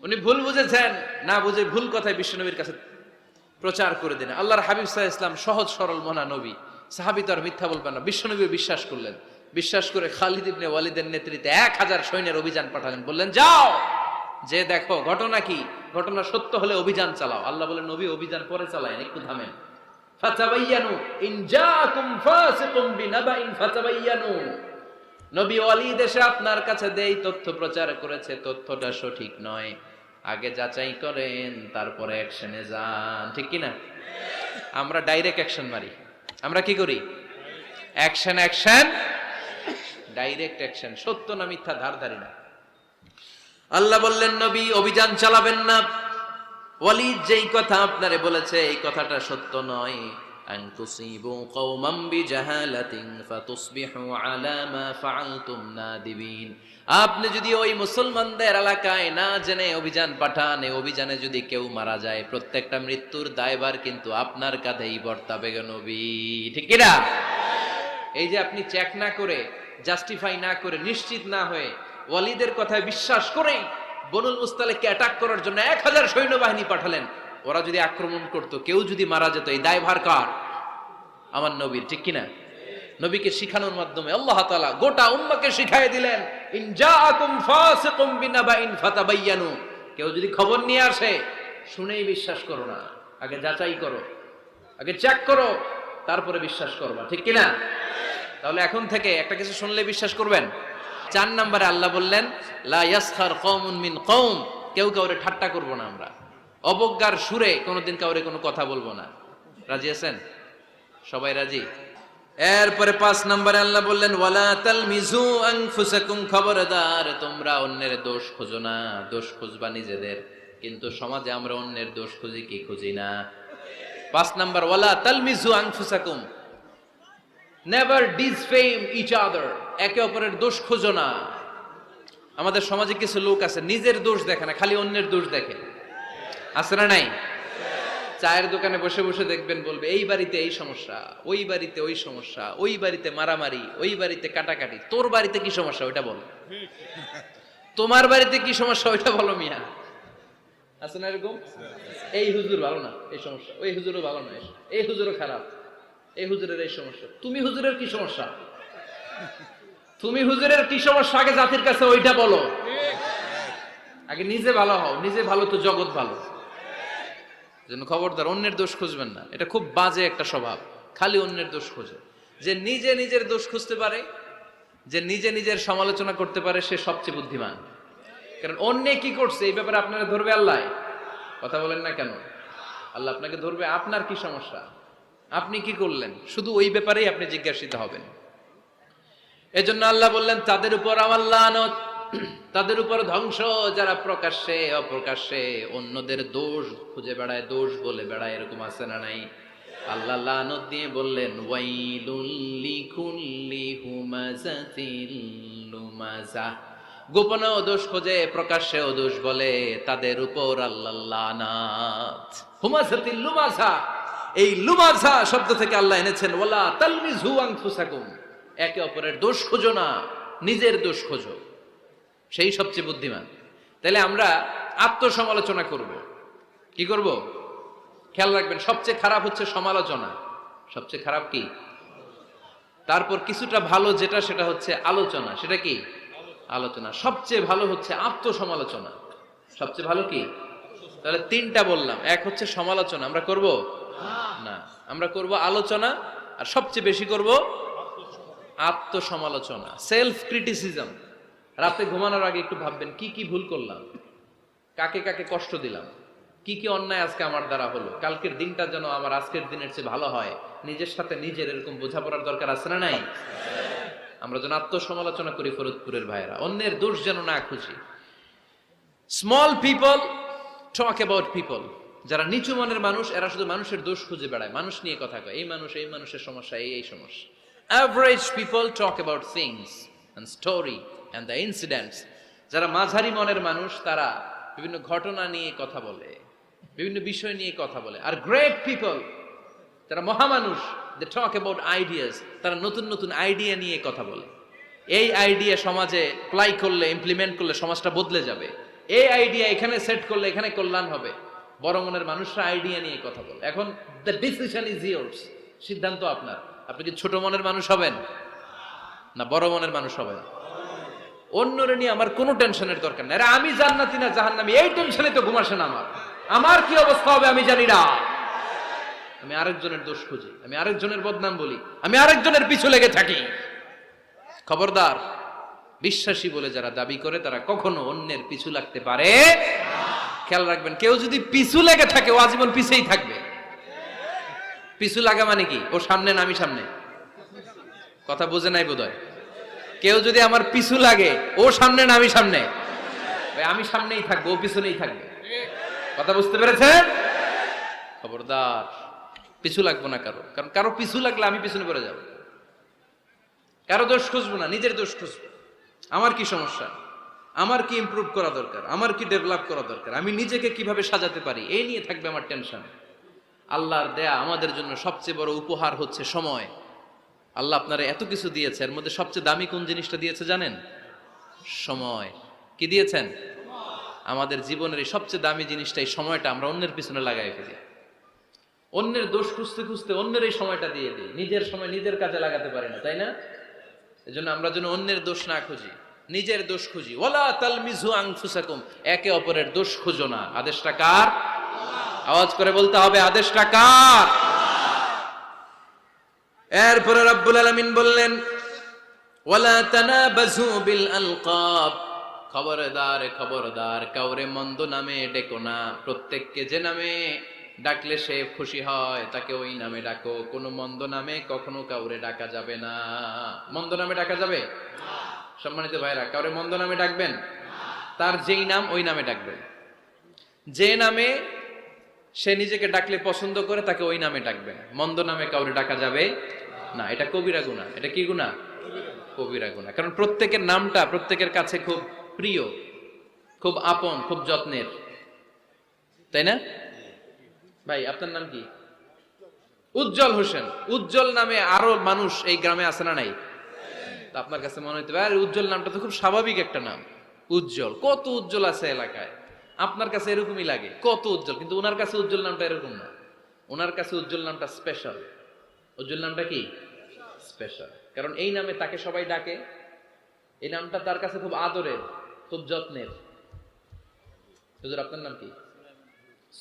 উনি ভুল বুঝেছেন, না বুঝে ভুল কথায় বিশ্বনবীর কাছে প্রচার করে দিলেন। আল্লাহর হাবিব সাল্লাল্লাহু আলাইহি ওয়াসাল্লাম সহজ সরল মনা নবী, সাহাবী তো আর মিথ্যা বলবেন না। বিশ্বনবী বিশ্বাস করলেন। বিশ্বাস করে খালিদ ইবনে ওয়ালিদের নেতৃত্বে 1000 সৈন্যের অভিযান পাঠালেন। বললেন, যাও যে দেখো ঘটনা কি, ঘটনা সত্য হলে অভিযান চালাও। আল্লাহ বলেন, নবী অভিযান পরে চালায়েন, একটু থামেন। ফাতাবায়ানু ইন জাআকুম ফাসিকুম বিনাবাইন ফাতাবায়ানু। নবী ওয়ালিদ এসে আপনার কাছে দেই তথ্য প্রচার করেছে, তথ্যটা সঠিক নয়, আগে যাচাই করেন, তারপরে অ্যাকশনে যান। ঠিক কি না? আমরা ডাইরেক্ট অ্যাকশন মারি। আমরা কি করি? Action action, direct action. সত্য না মিথ্যা ধার ধারি না। আল্লাহ বললেন, নবী অভিযান চালাবেন না। ওয়ালিদ যেই কথা আপনারে বলেছে এই কথাটা সত্য নয়। আন তুসিবু কওমান বিজাহালাতিন ফাতুসবিহু আলা মা ফাআলতুম নাদিবিন। আপনি যদি ওই মুসলমানদের এলাকায় না জেনে অভিযান পাঠান, এই অভিযানে যদি কেউ মারা যায়, প্রত্যেকটা মৃত্যুর দায়ভার কিন্তু আপনার কাঁধেই বর্তাবে গো নবী। ঠিক কি না? এই যে আপনি চেক না করে, জাস্টিফাই না করে, নিশ্চিত না হয়ে ওয়ালিদের কথায় বিশ্বাস করেই বনুল মুস্তালিককে অ্যাটাক করার জন্য 1000 সৈন্যবাহিনী পাঠালেন। ওরা যদি আক্রমণ করত, কেউ যদি মারা যেত, এই দায়ভার কার? আমার নবীর। ঠিক কিনা? নবীকে শিখানোর মাধ্যমে আল্লাহ তাআলা গোটা উম্মাহকে শিখাই দিলেন, ইন জাআকুম ফাসিকুম বিনাবাইন ফাতাবায়ানু। কেউ যদি খবর নিয়ে আসে, শুনেই বিশ্বাস করো না, আগে যাচাই করো, আগে চেক করো, তারপরে বিশ্বাস করবা। ঠিক কিনা? তাহলে এখন থেকে একটা কিছু শুনলে বিশ্বাস করবেন। 4 নম্বরে আল্লাহ বললেন, লা ইয়াসখার কওমুন মিন কওম। কেউ কাউরে ঠাট্টা করব না আমরা, অবজ্ঞার সুরে কোনোদিন কাউরে কোনো কথা বলবো না। রাজি আছেন? সবাই রাজি? এরপরে 5 নম্বরে আল্লাহ বললেন, ওয়ালা তালমিজু আনফুসাকুম। খবরদার, তোমরা অন্যের দোষ খোঁজো না, দোষ খুঁজবা নিজেদের। কিন্তু সমাজে আমরা অন্যের দোষ খুঁজি কি খুঁজি না? 5 নম্বর, ওয়ালা তালমিজু আনফুসাকুম, নেভার ডিসফেম ইচ আদার। একে অপরের দোষ খোঁজো না। আমাদের সমাজে কিছু লোক আছে নিজের দোষ দেখে না, খালি অন্যের দোষ দেখে। আছে না নাই? চায়ের দোকানে বসে বসে দেখবেন, বলবে এই বাড়িতে এই সমস্যা, ওই বাড়িতে ওই সমস্যা, ওই বাড়িতে মারামারি, ওই বাড়িতে কাটাকাটি। তোর বাড়িতে কি সমস্যা ওইটা বল, তোমার বাড়িতে কি সমস্যা ওইটা বলো মিয়া। আছে না এরকম? এই হুজুর ভালো না, এই সমস্যা, ওই হুজুরও ভালো না, এই হুজুরও খারাপ, এই হুজুরের এই সমস্যা। তুমি হুজুরের কি সমস্যা? তুমি হুজুরের কি সমস্যা আগে জাতির কাছে ওইটা বলো। আগে নিজে ভালো হও, নিজে ভালো তো জগৎ ভালো। জন্য খবরদার, অন্যের দোষ খুঁজবেন না। এটা খুব বাজে একটা স্বভাব, খালি অন্যের দোষ খোঁজে। যে নিজে নিজের দোষ খুঁজতে পারে, যে নিজে নিজের সমালোচনা করতে পারে, সে সবচেয়ে বুদ্ধিমান। কারণ অন্যে কি করছে এই ব্যাপারে আপনারা ধরবে আল্লাহ। কথা বলেন না কেন? আল্লাহ আপনাকে ধরবে, আপনার কি সমস্যা, আপনি কি করলেন, শুধু ওই ব্যাপারেই আপনি জিজ্ঞাসিত হবেন। এজন্য আল্লাহ বললেন, তাদের উপর আমার লানত, তাদের উপর ধ্বংস, যারা প্রকাশ্যে অপ্রকাশ্যে অন্যদের দোষ খুঁজে বেড়ায়, দোষ বলে বেড়ায়। এরকম আছে না নাই? আল্লাহ লানত দিয়ে বললেন, ওয়াইলুল লিকুল্লি হুমাযাতিল লুমাযা। গোপনেও দোষ খোঁজে, প্রকাশ্যেও দোষ বলে, তাদের উপর আল্লাহ লানাত। হুমাযাতিল লুমাযা, এই লুমাযা শব্দ থেকে আল্লাহ এনেছেন ওয়ালা তালমিজু আনফুসাকুম। একে অপরের দোষ খোঁজো না, নিজের দোষ খোঁজো, সেই সবচেয়ে বুদ্ধিমান। তাহলে আমরা আত্মসমালোচনা করব। কি করব? খেয়াল রাখবেন, সবচেয়ে খারাপ হচ্ছে সমালোচনা। সবচেয়ে খারাপ কি? তারপর কিছুটা ভালো যেটা, সেটা হচ্ছে আলোচনা। সেটা কি? আলোচনা। সবচেয়ে ভালো হচ্ছে আত্মসমালোচনা। সবচেয়ে ভালো কি? তাহলে 3টা বললাম। এক হচ্ছে সমালোচনা, আমরা করব না, আমরা করব আলোচনা, আর সবচেয়ে বেশি করব আত্মসমালোচনা, সেলফ ক্রিটিসিজম। রাতে ঘুমানোর আগে একটু ভাববেন, কি কি ভুল করলাম, কাকে কাকে কষ্ট দিলাম, কি কি অন্যায় আজকে আমার দ্বারা হলো, কালকের দিনটা যেন আমার আজকের দিনের চেয়ে ভালো হয়। নিজের সাথে নিজের এরকম বোঝাপড়ার দরকার আছে না নাই? আমরা যেন আত্মসমালোচনা করি ফরিদপুরের ভাইয়েরা, অন্যের দোষ যেন না খুঁজি। Small people talk about people. যারা নিচু মনের মানুষ, এরা শুধু মানুষের দোষ খুঁজে বেড়ায়, মানুষ নিয়ে কথা কয়, এই মানুষ, এই মানুষের সমস্যা, এই এই সমস্যা। Average people talk about things and story and the incidents. যারা মাঝারি মনের মানুষ, তারা বিভিন্ন ঘটনা নিয়ে কথা বলে, বিভিন্ন বিষয় নিয়ে কথা বলে। আর গ্রেট পিপল, যারা মহামানুষ, they talk about ideas. তারা নতুন নতুন আইডিয়া নিয়ে কথা বলে। এই আইডিয়া সমাজে অ্যাপ্লাই করলে, ইমপ্লিমেন্ট করলে সমাজটা বদলে যাবে। এই আইডিয়া এখানে সেট করলে এখানে কল্যাণ হবে। বড় মনের মানুষরা আইডিয়া নিয়ে কথা বলে। এখন দ্য ডিসিশন ইজ ইয়ার্স, সিদ্ধান্ত আপনার। আপনি কি ছোট মনের মানুষ হবেন না বড় মনের মানুষ হবেন? অন্যরে নিয়ে আমার কোনো টেনশনের দরকার নেই। আরে আমি জান্নাতি না জাহান্নামী এই টেনশনে তো ঘুম আসে না আমার। আমার কি অবস্থা হবে আমি জানি না। আমি আরেকজনের দোষ খুঁজি, আমি আরেকজনের বদনাম বলি, আমি আরেকজনের পিছু লেগে থাকি। খবরদার, বিশ্বাসী বলে যারা দাবি করে তারা কখনো অন্যের পিছু লাগতে পারে। খেয়াল রাখবেন, কেউ যদি পিছু লেগে থাকে ও আজীবন পিছেই থাকবে। পিছু লাগা মানে কি? ও সামনে না আমি সামনে? কথা বুঝে নাই বোধহয়। কেউ যদি আমার পিছু লাগে ও সামনে না আমি সামনে? আমি সামনেই থাকবো, ও পিছনেই থাকবে। কথা বুঝতে পেরেছেন? খবরদার, পিছু লাগবো না কারো। কারণ কারো পিছু লাগলে আমি পিছনে পড়ে যাব। কারো দোষ খুঁজবো না, নিজের দোষ খুঁজবো। আমার কি সমস্যা, আমার কি ইমপ্রুভ করা দরকার, আমার কি ডেভেলপ করা দরকার, আমি নিজেকে কিভাবে সাজাতে পারি, এই নিয়ে থাকবে আমার টেনশন। আল্লাহর দেয়া আমাদের জন্য সবচেয়ে বড় উপহার হচ্ছে সময়। আল্লাহ আপনারা এত কিছু দিয়েছে, এর মধ্যে সবচেয়ে দামি কোন জিনিসটা দিয়েছে জানেন? সময়। কি দিয়েছেন? আমাদের জীবনের এই সবচেয়ে দামি জিনিসটা, এই সময়টা আমরা অন্যের পিছনে লাগাই ফেলি। অন্যের দোষ খুঁজতে খুঁজতে অন্যের এই সময়টা দিয়ে দিই, নিজের সময় নিজের কাজে লাগাতে পারি না, তাই না? এজন্য আমরা যেন অন্যের দোষ না খুঁজি, নিজের দোষ খুঁজি। ওয়ালা তালমিজু আনফুসাকুম, একে অপরের দোষ খুঁজো না। আদেশটা কার? আওয়াজ করে বলতে হবে, আদেশটা কার? এরপরে রব্বুল আলামিন বললেন ওয়ালা তানাবাজু বিল আলকাব, খবরদার খবরদার কাউরে মন্দ নামে ডেকো না। প্রত্যেককে যে নামে ডাকলে সে খুশি হয় তাকে ওই নামে ডাকো। কোনো মন্দ নামে কখনো কাউরে ডাকা যাবে না। মন্দ নামে ডাকা যাবে? সম্মানিত ভাইরা, কাউরে মন্দ নামে ডাকবেন? তার যেই নাম ওই নামে ডাকবেন। যে নামে সে নিজেকে ডাকলে পছন্দ করে তাকে ওই নামে ডাকবেন। মন্দ নামে কাউরে ডাকা যাবে না। এটা কবিরা গুনাহ। এটা কি গুনাহ? কবিরা গুনাহ। কারণ প্রত্যেকের নামটা প্রত্যেকের কাছে খুব প্রিয়, খুব আপন, খুব যত্নের, তাই না? ভাই আপনার নাম কি? উজ্জ্বল হোসেন। উজ্জ্বল নামে আরো মানুষ এই গ্রামে আছে না নাই? তা আপনার কাছে মনে হইতে পারে উজ্জ্বল নামটা তো খুব স্বাভাবিক একটা নাম। উজ্জ্বল, কত উজ্জ্বল আছে এলাকায়। আপনার কাছে এরকমই লাগে, কত উজ্জ্বল। কিন্তু ওনার কাছে উজ্জ্বল নামটা এরকম না। ওনার কাছে উজ্জ্বল নামটা স্পেশাল। উজ্জ্বল নামটা কি? স্পেশাল। কারণ এই নামে তাকে সবাই ডাকে। এই নামটা তার কাছে খুব আদরের, খুব যত্নের। হুজুর আপনার নাম কি?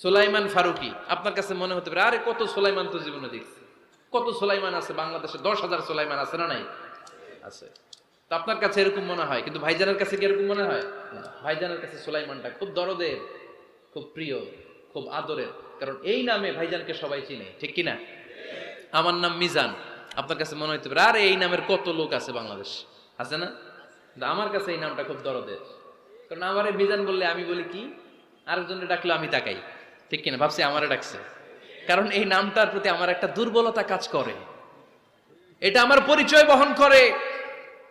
সুলাইমান ফারুকি। আপনার কাছে মনে হতে পারে আরে কত সুলাইমান তো জীবনে দেখছি। কত সুলাইমান আছে বাংলাদেশে, 10,000 সুলাইমান আছে না নাই? আছে। তো আপনার কাছে এরকম মনে হয়, কিন্তু ভাইজানের কাছে কি এরকম মনে হয়? ভাইজানের কাছে সুলাইমানটা খুব দরদের, খুব প্রিয়, খুব আদরের। কারণ এই নামে ভাইজানকে সবাই চিনে, ঠিক কিনা? আমার নাম মিজান। আপনার কাছে মনে হতে পারে আরে এই নামের কত লোক আছে বাংলাদেশ, আছে না? আমার কাছে এই নামটা খুব দরদের। কারণ আমারে মিজান বললে আমি বলি কি, আরেকজনের ডাকলে আমি তাকাই, ঠিক কিনা? ভাবছি আমারে ডাকছে। কারণ এই নামটার প্রতি আমার একটা দুর্বলতা কাজ করে, এটা আমার পরিচয় বহন করে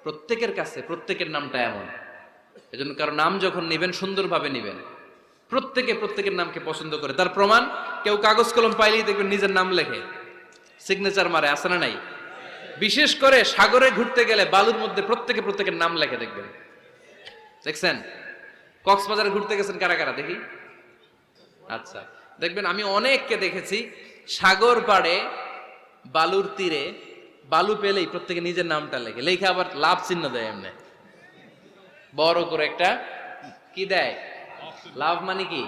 প্রত্যেকের কাছে। প্রত্যেকের নামটা এমন। এজন্য কারো নাম যখন নিবেন সুন্দরভাবে নিবেন। প্রত্যেকে প্রত্যেকের নামকে পছন্দ করে। তার প্রমাণ, কেউ কাগজ কলম পাইলেই দেখবেন নিজের নাম লেখে, সিগনেচার মারে, আছে না নাই? বিশেষ করে সাগরে ঘুরতে গেলে বালুর মধ্যে প্রত্যেকে প্রত্যেকের নাম লেখে, দেখবেন। দেখছেন? কক্সবাজারে ঘুরতে গেছেন কারা কারা দেখি? আচ্ছা, দেখবেন আমি অনেককে দেখেছি সাগর পাড়ে বালুর তীরে বালু পেলেই প্রত্যেকে নিজের নামটা লেখে, লেখে আবার লাভ চিহ্ন দেয় এমনি বড় করে একটা, কি দেয়? লাভ মানে কি?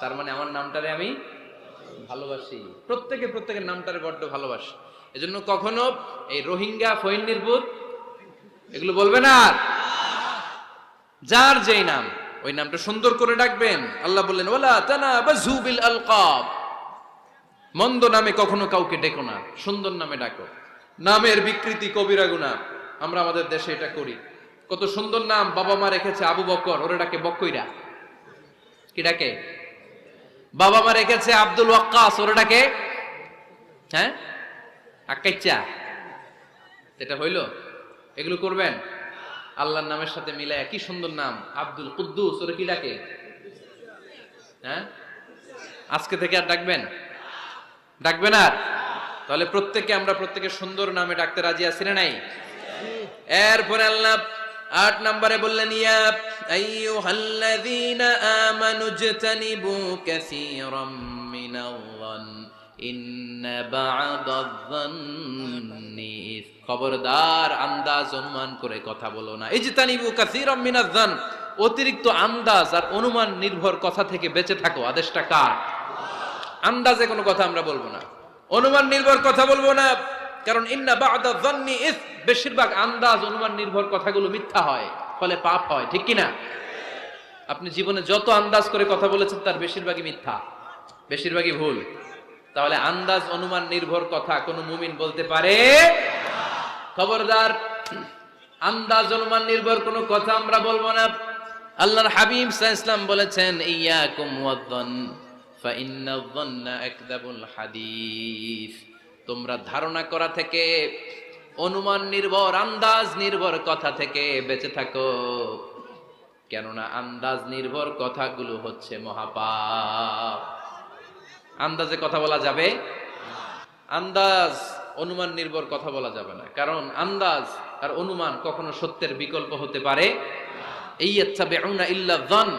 তার মানে আমার নামটারে আমি ভালোবাসি। প্রত্যেকে প্রত্যেকের নামটারে বড্ড ভালোবাসি। এজন্য কখনো এই রোহিঙ্গা, ফৈন্নিরপুত এগুলো বলবে না। যার যেই নাম ওই নামটা সুন্দর করে ডাকবেন। আল্লাহ বললেন ওয়ালা তানাবাজু বিল আলকাব, মন্দ নামে কখনো কাউকে ডেকো না, সুন্দর নামে ডাকো। নামের বিকৃতি কবিরা গুনাহ। আমরা আমাদের দেশে এটা করি। কত সুন্দর নাম বাবা মা রেখেছে, আবু বকর, ওরে ডাকে বক্কইরা। কি ডাকে? বাবা মা রেখেছে আব্দুল ওয়াক্কাস, ওরে ডাকে হ্যাঁ আক্কাইচা। এটা হইলো? এগুলো করবেন? আল্লাহর নামের সাথে মিলায় কি সুন্দর নাম, আব্দুল কুদ্দুস, ওরে কি ডাকে? হ্যাঁ, আজকে থেকে আর ডাকবেন? ডাকবেন আর? তাহলে প্রত্যেককে আমরা প্রত্যেকের সুন্দর নামে ডাকতে রাজি আছি না নাই? এরপরে আল্লাহ 8 নম্বরে বললেন ইয়া আইয়ুহাল্লাযীনা আমানু জতানিবু কাসীরাম মিনাল-যান ইন্না বা'দায-যান্নি, খবরদার আন্দাজ অনুমান করে কথা বলো না। ইজতানিবু কাসীরাম মিনাজ-যান, অতিরিক্ত আন্দাজ আর অনুমান নির্ভর কথা থেকে বেঁচে থাকো। আদেশটা কার? আন্দাজে কোনো কথা আমরা বলবো না, অনুমান নির্ভর কথা বলবো না, কারণ ইন্না বা'দায-যান্নি ইস, বেশিরভাগ আন্দাজ অনুমান নির্ভর কথাগুলো মিথ্যা হয়, ফলে পাপ হয়। ঠিক কি না? আপনি জীবনে যত আন্দাজ করে কথা বলেছেন তার বেশিরভাগই মিথ্যা, বেশিরভাগই ভুল। তাহলে আন্দাজ অনুমান নির্ভর কথা কোনো মুমিন বলতে পারে? খবরদার, আন্দাজ অনুমান নির্ভর কোনো কথা আমরা বলবো না। আল্লাহর হাবিব সাল্লাল্লাহু আলাইহি ওয়াসাল্লাম বলেছেন ইয়াকুম ওয়ায-যান ফা ইন্নায-যান্না আকযাবুল হাদিস, তোমরা ধারণা করা থেকে, অনুমান নির্ভর আন্দাজ নির্ভর কথা থেকে বেঁচে থাকো, কেননা আন্দাজ নির্ভর কথাগুলো হচ্ছে মহাপাপ। আন্দাজে কথা বলা যাবে? আন্দাজ অনুমান নির্ভর কথা বলা যাবে না, কারণ আন্দাজ আর অনুমান কখনো সত্যের বিকল্প হতে পারে। ইয়াত্তাবিউনা ইল্লা যান,